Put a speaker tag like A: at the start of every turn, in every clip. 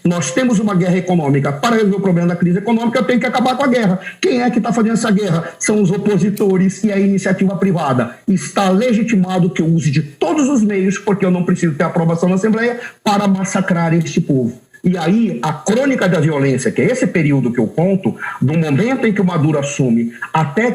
A: Nós temos uma guerra econômica. Para resolver o problema da crise econômica, eu tenho que acabar com a guerra. Quem é que está fazendo essa guerra? São os opositores e a iniciativa privada. Está legitimado que eu use de todos os meios, porque eu não preciso ter aprovação na Assembleia, para massacrar este povo. E aí, a crônica da violência, que é esse período que eu conto, do momento em que o Maduro assume até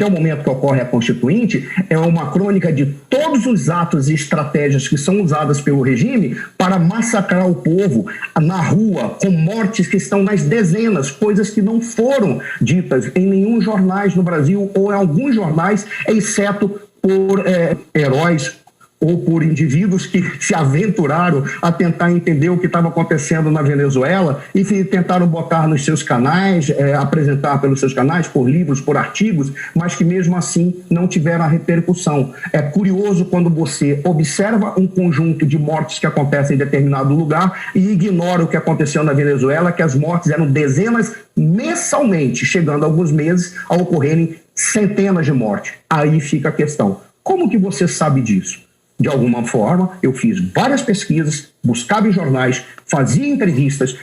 A: o momento que ocorre a Constituinte, é uma crônica de todos os atos e estratégias que são usadas pelo regime para massacrar o povo na rua, com mortes que estão nas dezenas, coisas que não foram ditas em nenhum jornal no Brasil ou em alguns jornais, exceto por heróis ou por indivíduos que se aventuraram a tentar entender o que estava acontecendo na Venezuela e tentaram botar nos seus canais, apresentar pelos seus canais, por livros, por artigos, mas que mesmo assim não tiveram a repercussão. É curioso quando você observa um conjunto de mortes que acontecem em determinado lugar e ignora o que aconteceu na Venezuela, que as mortes eram dezenas mensalmente, chegando a alguns meses a ocorrerem centenas de mortes. Aí fica a questão. Como que você sabe disso? De alguma forma, eu fiz várias pesquisas, buscava em jornais, fazia entrevistas,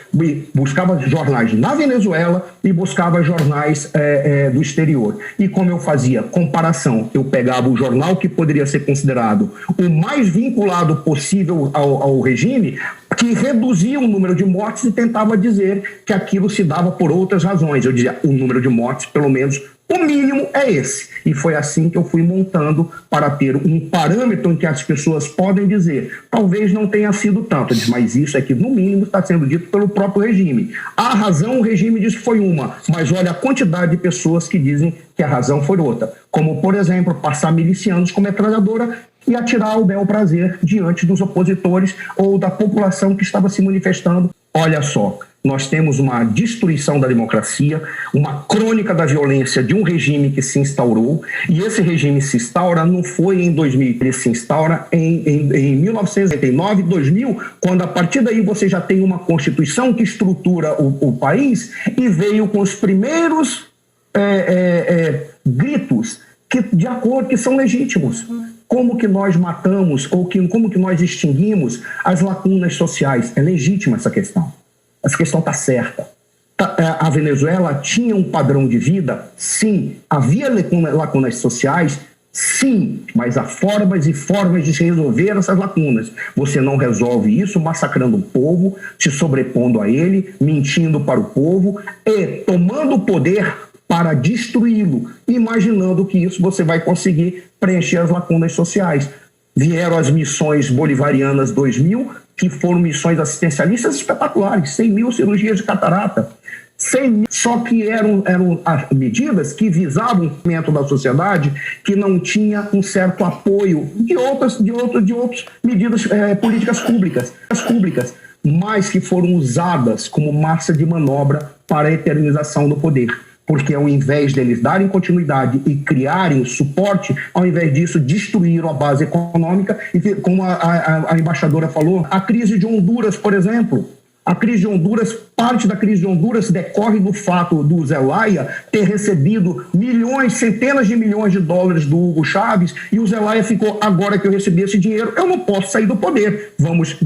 A: buscava jornais na Venezuela e buscava jornais do exterior. E como eu fazia comparação, eu pegava o jornal que poderia ser considerado o mais vinculado possível ao regime, que reduzia o número de mortes e tentava dizer que aquilo se dava por outras razões. Eu dizia, o número de mortes, pelo menos, o mínimo é esse. E foi assim que eu fui montando para ter um parâmetro em que as pessoas podem dizer, talvez não tenha sido tanto, mas isso é que, no mínimo, está sendo dito pelo próprio regime. A razão, o regime diz que foi uma, mas olha a quantidade de pessoas que dizem que a razão foi outra. Como, por exemplo, passar milicianos com metralhadora e atirar ao bel prazer diante dos opositores ou da população que estava se manifestando. Olha só, nós temos uma destruição da democracia, uma crônica da violência de um regime que se instaurou, e esse regime se instaura não foi em 2000, ele se instaura em 1999, 2000, quando a partir daí você já tem uma Constituição que estrutura o país e veio com os primeiros gritos de acordo que são legítimos. Como que nós matamos ou como que nós extinguimos as lacunas sociais? É legítima essa questão. Essa questão está certa. A Venezuela tinha um padrão de vida? Sim. Havia lacunas sociais? Sim. Mas há formas e formas de se resolver essas lacunas. Você não resolve isso massacrando o povo, se sobrepondo a ele, mentindo para o povo e tomando o poder para destruí-lo, imaginando que isso você vai conseguir preencher as lacunas sociais. Vieram as missões bolivarianas 2000, que foram missões assistencialistas espetaculares, 100 mil cirurgias de catarata, 100 mil, só que eram medidas que visavam o movimento da sociedade que não tinha um certo apoio de outras medidas políticas públicas, mas que foram usadas como massa de manobra para a eternização do poder. Porque ao invés deles darem continuidade e criarem suporte, ao invés disso, destruíram a base econômica. E como a embaixadora falou, a crise de Honduras, por exemplo, parte da crise de Honduras decorre do fato do Zelaya ter recebido milhões, centenas de milhões de dólares do Hugo Chávez, e o Zelaya ficou, agora que eu recebi esse dinheiro, eu não posso sair do poder. Vamos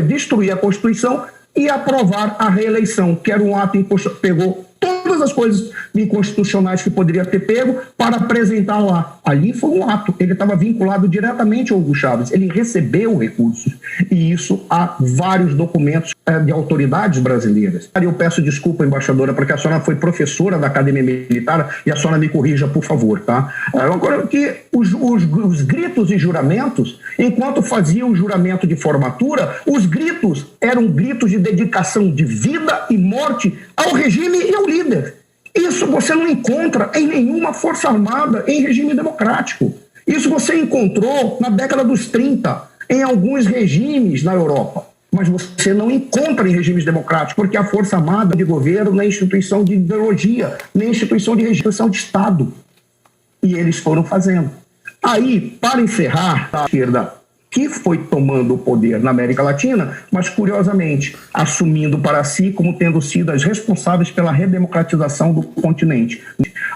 A: destruir a Constituição e aprovar a reeleição, que era um ato pegou todas as coisas inconstitucionais que poderia ter pego para apresentar lá. Ali foi um ato, ele estava vinculado diretamente ao Hugo Chávez, ele recebeu recursos, e isso há vários documentos de autoridades brasileiras. Eu peço desculpa, embaixadora, porque a senhora foi professora da Academia Militar, e a senhora me corrija, por favor, tá? Agora, que os gritos e juramentos, enquanto fazia o juramento de formatura, os gritos eram gritos de dedicação de vida e morte ao regime e ao líder. Isso você não encontra em nenhuma força armada em regime democrático. Isso você encontrou na década dos 30, em alguns regimes na Europa. Mas você não encontra em regimes democráticos, porque a força armada de governo não é instituição de ideologia, nem instituição de Estado. E eles foram fazendo. Aí, para encerrar, a esquerda que foi tomando o poder na América Latina, mas, curiosamente, assumindo para si como tendo sido as responsáveis pela redemocratização do continente.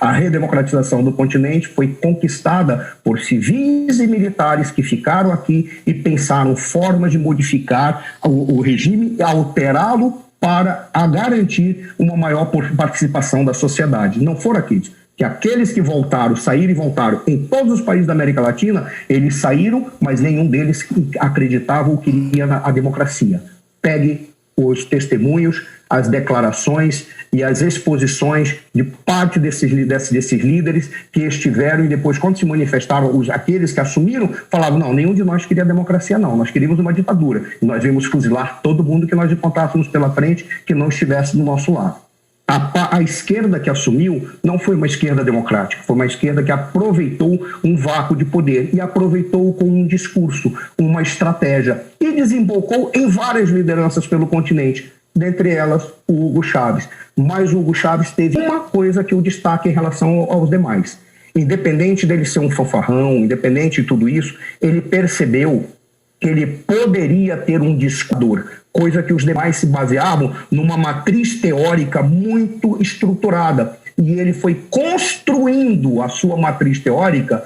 A: A redemocratização do continente foi conquistada por civis e militares que ficaram aqui e pensaram formas de modificar o regime e alterá-lo para garantir uma maior participação da sociedade. Não foram aqueles. Que aqueles que voltaram, saíram e voltaram em todos os países da América Latina, eles saíram, mas nenhum deles acreditava ou queria a democracia. Pegue os testemunhos, as declarações e as exposições de parte desses líderes que estiveram e depois, quando se manifestaram, aqueles que assumiram, falavam, não, nenhum de nós queria democracia, não, nós queríamos uma ditadura. E nós íamos fuzilar todo mundo que nós encontrássemos pela frente que não estivesse do nosso lado. A esquerda que assumiu não foi uma esquerda democrática, foi uma esquerda que aproveitou um vácuo de poder e aproveitou com um discurso, uma estratégia e desembocou em várias lideranças pelo continente, dentre elas o Hugo Chávez. Mas o Hugo Chávez teve uma coisa que o destaca em relação aos demais. Independente dele ser um fanfarrão, independente de tudo isso, ele percebeu que ele poderia ter um discurso, coisa que os demais se baseavam numa matriz teórica muito estruturada. E ele foi construindo a sua matriz teórica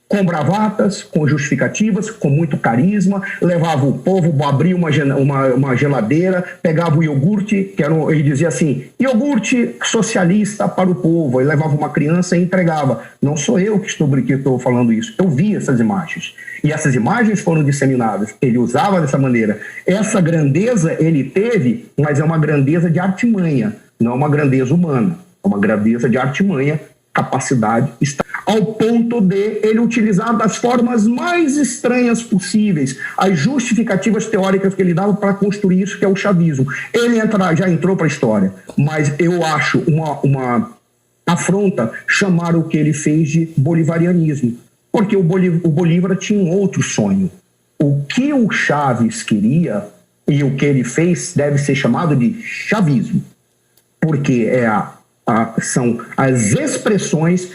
A: com bravatas, com justificativas, com muito carisma, levava o povo, abria uma geladeira, pegava o iogurte, ele dizia assim, iogurte socialista para o povo, e levava uma criança e entregava. Não sou eu que estou falando isso, eu vi essas imagens. E essas imagens foram disseminadas, ele usava dessa maneira. Essa grandeza ele teve, mas é uma grandeza de artimanha, não é uma grandeza humana, é uma grandeza de artimanha, capacidade, ao ponto de ele utilizar das formas mais estranhas possíveis as justificativas teóricas que ele dava para construir isso que é o chavismo. Ele já entrou para a história, mas eu acho uma afronta chamar o que ele fez de bolivarianismo, porque o Bolívar tinha um outro sonho. O que o Chaves queria e o que ele fez deve ser chamado de chavismo, porque são as expressões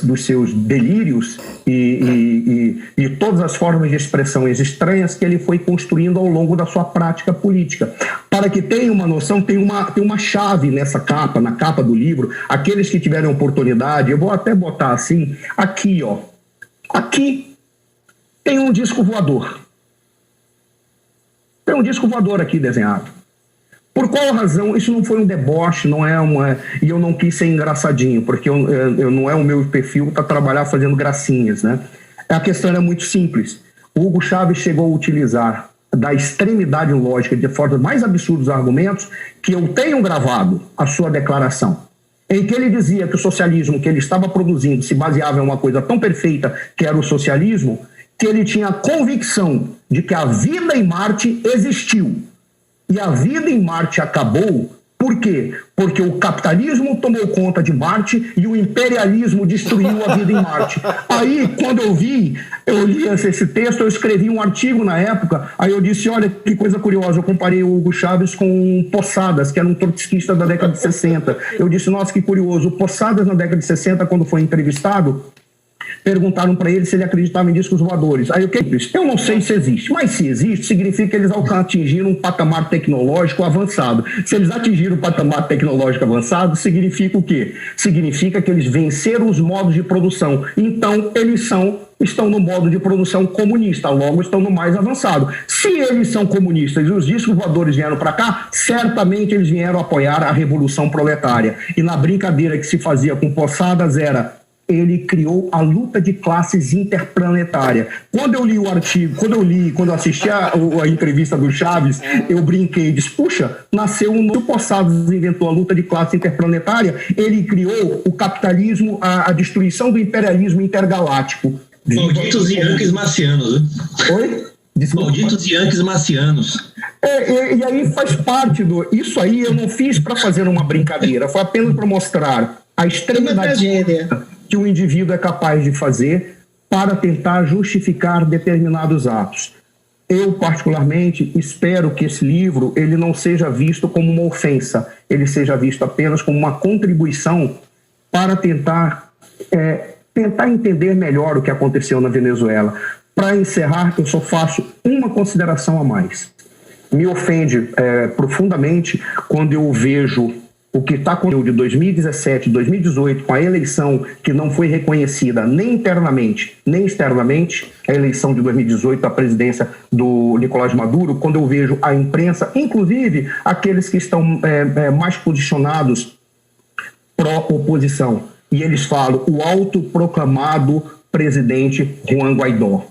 A: dos seus delírios e todas as formas de expressões estranhas que ele foi construindo ao longo da sua prática política. Para que tenha uma noção, tem uma chave nessa capa, na capa do livro. Aqueles que tiverem oportunidade, eu vou até botar assim, aqui, ó. Aqui tem um disco voador. Tem um disco voador aqui desenhado. Por qual razão? Isso não foi um deboche, não é e eu não quis ser engraçadinho, porque eu não é o meu perfil para trabalhar fazendo gracinhas, né? A questão era muito simples. O Hugo Chávez chegou a utilizar da extremidade lógica, de forma mais absurdos argumentos, que eu tenho gravado a sua declaração, em que ele dizia que o socialismo que ele estava produzindo se baseava em uma coisa tão perfeita que era o socialismo, que ele tinha a convicção de que a vida em Marte existiu. E a vida em Marte acabou, por quê? Porque o capitalismo tomou conta de Marte e o imperialismo destruiu a vida em Marte. Aí, quando eu li esse texto, eu escrevi um artigo na época, aí eu disse, olha que coisa curiosa, eu comparei o Hugo Chávez com Posadas, que era um trotskista da década de 60. Eu disse, nossa, que curioso, o Posadas na década de 60, quando foi entrevistado, perguntaram para ele se ele acreditava em discos voadores. Aí o que ele disse? Eu não sei se existe, mas se existe, significa que eles atingiram um patamar tecnológico avançado. Se eles atingiram um patamar tecnológico avançado, significa o quê? Significa que eles venceram os modos de produção. Então, eles estão no modo de produção comunista, logo estão no mais avançado. Se eles são comunistas e os discos voadores vieram para cá, certamente eles vieram apoiar a Revolução Proletária. E na brincadeira que se fazia com Posadas era... ele criou a luta de classes interplanetária. Quando eu li o artigo, quando eu assisti a entrevista do Chaves, eu brinquei e disse, puxa, nasceu um novo Posadas, inventou a luta de classes interplanetária, ele criou o capitalismo, a destruição do imperialismo intergaláctico.
B: Malditos Yankees marcianos, né?
A: Oi? Desculpa.
B: Malditos Yankees marcianos.
A: E aí faz parte isso aí eu não fiz para fazer uma brincadeira, foi apenas para mostrar a extremidade que o indivíduo é capaz de fazer para tentar justificar determinados atos. Eu, particularmente, espero que esse livro ele não seja visto como uma ofensa, ele seja visto apenas como uma contribuição para tentar entender melhor o que aconteceu na Venezuela. Para encerrar, eu só faço uma consideração a mais. Me ofende profundamente quando eu vejo o que está acontecendo de 2017, 2018, com a eleição que não foi reconhecida nem internamente, nem externamente, a eleição de 2018, a presidência do Nicolás Maduro, quando eu vejo a imprensa, inclusive aqueles que estão mais posicionados pró-oposição, e eles falam o autoproclamado presidente Juan Guaidó.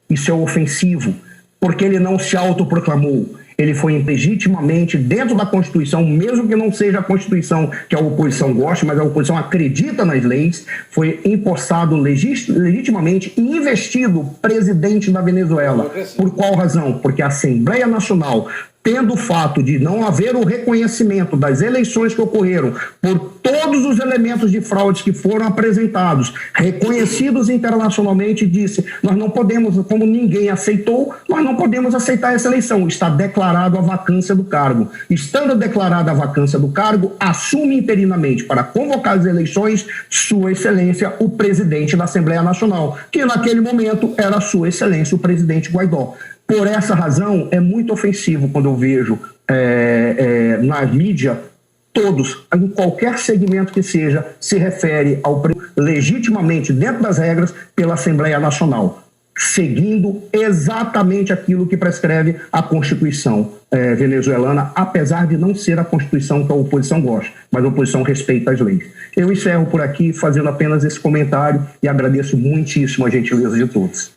A: Isso é ofensivo, porque ele não se autoproclamou. Ele foi legitimamente dentro da Constituição, mesmo que não seja a Constituição que a oposição gosta, mas a oposição acredita nas leis, foi empossado legitimamente e investido presidente da Venezuela. Por qual razão? Porque a Assembleia Nacional, tendo o fato de não haver o reconhecimento das eleições que ocorreram por todos os elementos de fraudes que foram apresentados, reconhecidos internacionalmente, disse, nós não podemos, como ninguém aceitou, nós não podemos aceitar essa eleição. Está declarado a vacância do cargo. Estando declarada a vacância do cargo, assume interinamente para convocar as eleições Sua Excelência, o presidente da Assembleia Nacional, que naquele momento era Sua Excelência, o presidente Guaidó. Por essa razão, é muito ofensivo quando eu vejo na mídia, todos, em qualquer segmento que seja, se refere ao legitimamente, dentro das regras, pela Assembleia Nacional, seguindo exatamente aquilo que prescreve a Constituição venezuelana, apesar de não ser a Constituição que a oposição gosta, mas a oposição respeita as leis. Eu encerro por aqui, fazendo apenas esse comentário e agradeço muitíssimo a gentileza de todos.